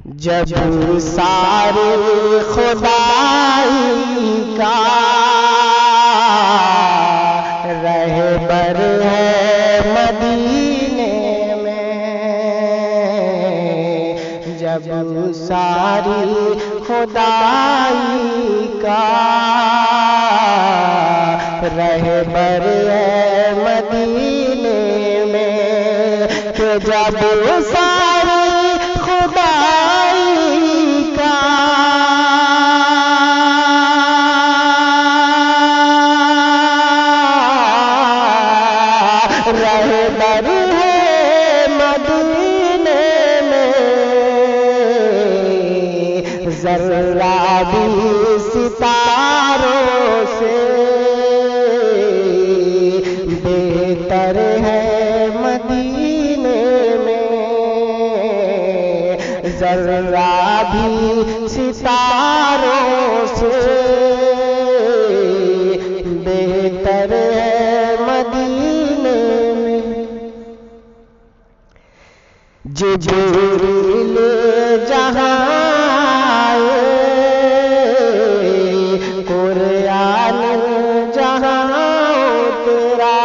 جب سارے خدائی کا رہبر ہے مدینے میں، جب ساری خدائی کا رہبر ہے مدینے میں، کہ جب ساری خدائی کا رہبر ہے مدینے میں، ذرہ بھی ستاروں سے بہتر ہے مدینے میں، ذرہ بھی ستاروں سے بہتر ہے مدینے میں۔ جبریل جہاں آئے، قرآن جہاں اترا،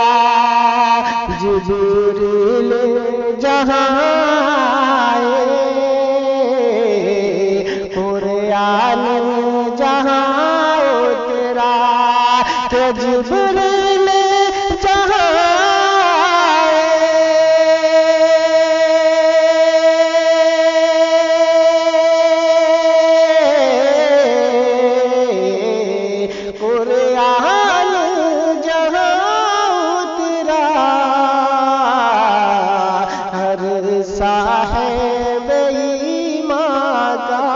جبریل جہاں آئے، قرآن جہاں اترا، کہ جبریل جہاں قرآن جہاں اترا، ہر صاحب ایمان کا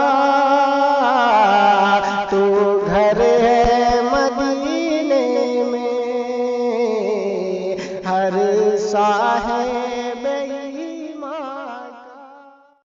تو گھر ہے مدینے میں، ہر صاحب